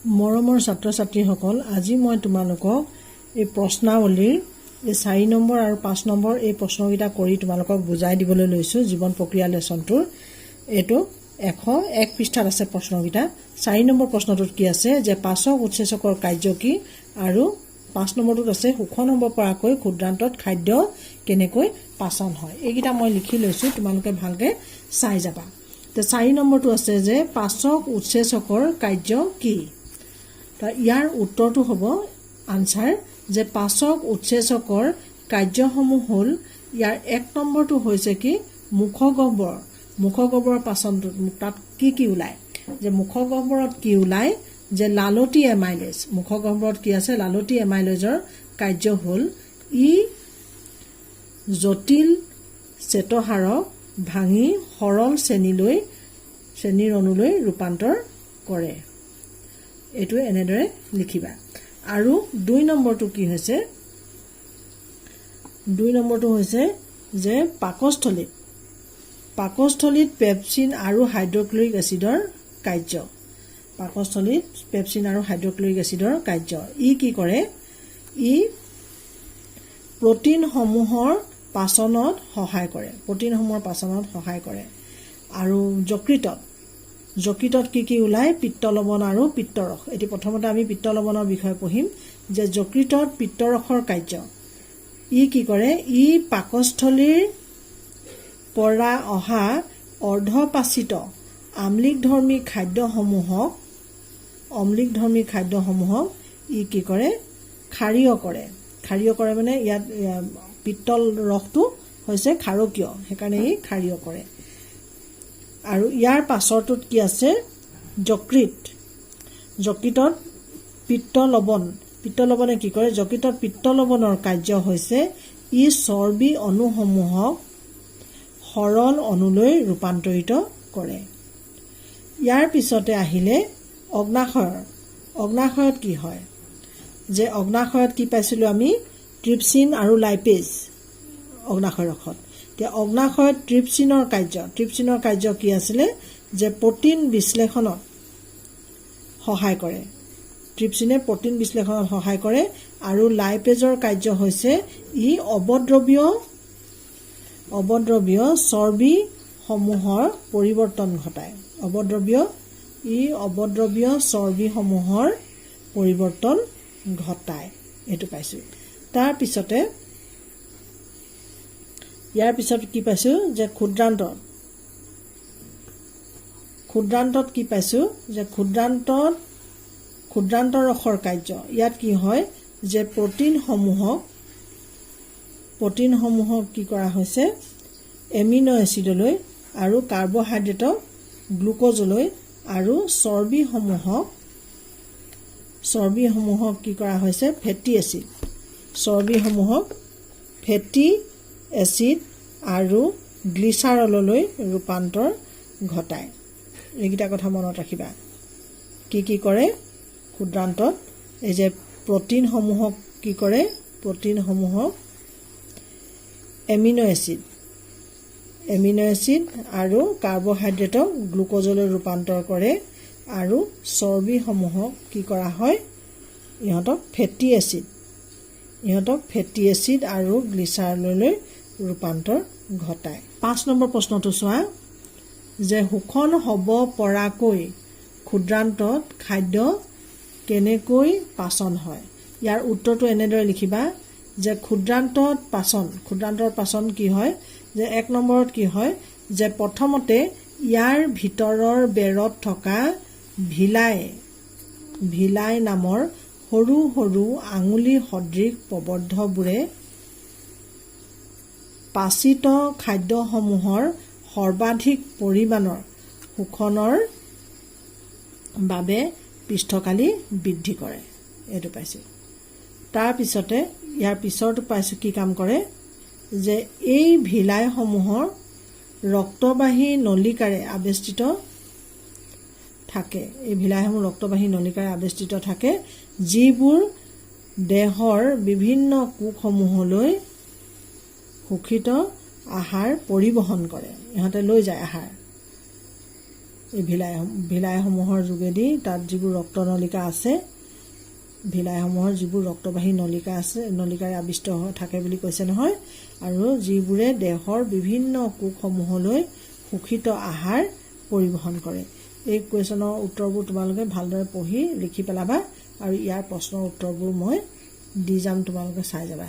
মৰমৰ ছাত্ৰ-ছাত্ৰীসকল, আজি মই তোমালোকক এই প্ৰশ্নাৱলীৰ এই 4 নম্বৰ আৰু 5 নম্বৰ এই প্ৰশ্নকেইটা কৰি তোমালোকক বুজাই দিবলৈ লৈছোঁ। জীৱন প্ৰক্ৰিয়া লেচনটোৰ এইটো 101 পৃষ্ঠাত আছে প্ৰশ্নকেইটা। 4 নম্বৰ প্ৰশ্নটোত কি আছে যে পাচক উৎসেচকৰ কাৰ্য কি, আৰু 5 নম্বৰটোত আছে শোষণ হ'ব পৰাকৈ ক্ষুদ্ৰান্তত খাদ্য কেনেকৈ পাচন হয়। এইকেইটা মই লিখি লৈছোঁ, তোমালোকে ভালকৈ চাই যাবা। তো 4 নম্বৰটো আছে যে পাচক উৎসেচকৰ কাৰ্য কি। ইয়াৰ উত্তৰটো হ'ব আনসাৰ যে পাচক উৎসেচকৰ কাৰ্যসমূহ হ'ল, ইয়াৰ 1 নম্বৰটো হৈছে কি মুখগহ্বৰ। মুখগহ্বৰৰ পাচনটো তাত কি ওলায়, যে মুখগহ্বৰত কি ওলায় যে লালতি এমাইলেজ। মুখগহ্বৰত কি আছে, লালতি এমাইলেজৰ কাৰ্য হ'ল ই জটিল শ্বেতসাৰক ভাঙি সৰল শ্ৰেণীৰ অণুলৈ ৰূপান্তৰ কৰে। এইটো এনেদৰে লিখিবা। আৰু 2 নম্বৰটো কি হৈছে, 2 নম্বৰটো হৈছে যে পাকস্থলীত পেপচিন আৰু হাইড্ৰক্লৰিক এচিডৰ কাৰ্য। পাকস্থলীত পেপচিন আৰু হাইড্ৰক্লৰিক এচিডৰ কাৰ্য। ই কি কৰে, ই প্ৰটিনসমূহৰ পাচনত সহায় কৰে। প্ৰটিনসমূহৰ পাচনত সহায় কৰে। আৰু যকৃতত কি ওলায়, পিত্তলৱণ আৰু পিত্তৰস। এটি প্ৰথমতে আমি পিত্তলৱণৰ বিষয়ে পঢ়িম যে যকৃতত পিত্তৰসৰ কাৰ্য। ই কি কৰে, ই পাকস্থলীৰ পৰা অহা অৰ্ধপাচিত আম্লিকধৰ্মী খাদ্যসমূহক ই কি কৰে, ক্ষাৰীয় কৰে মানে ইয়াত পিত্তল ৰসটো হৈছে ক্ষাৰকীয়, সেইকাৰণে ই ক্ষাৰীয় কৰে। আৰু ইয়াৰ পাছৰটোত কি আছে, যকৃতত পিত্তলৱণে কি কৰে, যকৃতত পিত্তলৱণৰ কাৰ্য হৈছে ই চৰ্বি অণুসমূহক সৰল অণুলৈ ৰূপান্তৰিত কৰে। ইয়াৰ পিছতে আহিলে অগ্নাশয়ত কি হয়, যে অগ্নাশয়ত কি পাইছিলোঁ আমি, ট্ৰিপচিন আৰু লাইপেজ অগ্নাশয় ৰসত। এতিয়া অগ্নাশয়ত ট্ৰিপচিনৰ কাৰ্য কি আছিলে, যে প্ৰটিন বিশ্লেষণত সহায় কৰে। ট্ৰিপচিনে প্ৰটিন বিশ্লেষণত সহায় কৰে। আৰু লাইপেজৰ কাৰ্য হৈছে ই অৱদ্ৰৱীয় চৰ্বিসমূহৰ পৰিৱৰ্তন ঘটায়। অৱদ্ৰৱীয় চৰ্বিসমূহৰ পৰিৱৰ্তন ঘটায়। এইটো পাইছোঁ। ইয়াৰ পিছত কি পাইছোঁ, যে ক্ষুদ্ৰান্তত কি পাইছোঁ, যে ক্ষুদ্ৰান্ত ৰসৰ কাৰ্য। ইয়াত কি হয়, যে প্ৰটিনসমূহক কি কৰা হৈছে, এমিনো এচিডলৈ আৰু কাৰ্বহাইড্ৰেটক গ্লুক'জলৈ, আৰু চৰ্বিসমূহক কি কৰা হৈছে, ফেটি এচিড আৰু গ্লিচাৰললৈ ৰূপান্তৰ ঘটায়। এইকেইটা কথা মনত ৰাখিবা। কি কৰে ক্ষুদ্ৰান্তত, এই যে প্ৰটিনসমূহক কি কৰে, প্ৰটিনসমূহক এমিনো এচিড আৰু কাৰ্বহাইড্ৰেটক গ্লুক'জলৈ ৰূপান্তৰ কৰে। আৰু চৰ্বিসমূহক কি কৰা হয়, ইহঁতক ফেটি এচিড আৰু গ্লিচাৰললৈ ৰূপান্তৰ ঘটায়। 5 নম্বৰ প্ৰশ্নটো চোৱা, যে শোষণ হ'ব পৰাকৈ ক্ষুদ্ৰান্তত খাদ্য কেনেকৈ পাচন হয়। ইয়াৰ উত্তৰটো এনেদৰে লিখিবা, যে ক্ষুদ্ৰান্তৰ পাচন কি হয়, যে 1 নম্বৰত কি হয়, যে প্ৰথমতে ইয়াৰ ভিতৰৰ বেৰত থকা ভিলাই নামৰ সৰু সৰু আঙুলি সদৃশ প্ৰবন্ধবোৰে পাচিত খাদ্যসমূহৰ সৰ্বাধিক পৰিমাণৰ শোষণৰ বাবে পৃষ্ঠকালি বৃদ্ধি কৰে। এইটো পাইছোঁ। তাৰপিছতে ইয়াৰ পিছৰটো পাইছোঁ কি কাম কৰে, যে এই ভিলাইসমূহৰ ৰক্তবাহী নলিকাৰে আবেষ্টিত থাকে। যিবোৰ দেহৰ বিভিন্ন কোষসমূহলৈ শোষিত আহাৰ পৰিবহন কৰে। ইহঁতে লৈ যায় আহাৰ। এই ভিলাইসমূহৰ যোগেদি তাত যিবোৰ ৰক্তনলিকা আছে, ভিলাইসমূহৰ যিবোৰ ৰক্তবাহী নলিকাৰে আবিষ্ট থাকে বুলি কৈছে নহয়, আৰু যিবোৰে দেহৰ বিভিন্ন কোষসমূহলৈ শোষিত আহাৰ পৰিবহণ কৰে। এই কুৱেশ্যনৰ উত্তৰবোৰ তোমালোকে ভালদৰে পঢ়ি লিখি পেলাবা, আৰু ইয়াৰ প্ৰশ্নৰ উত্তৰবোৰ মই দি যাম, তোমালোকে চাই যাবা।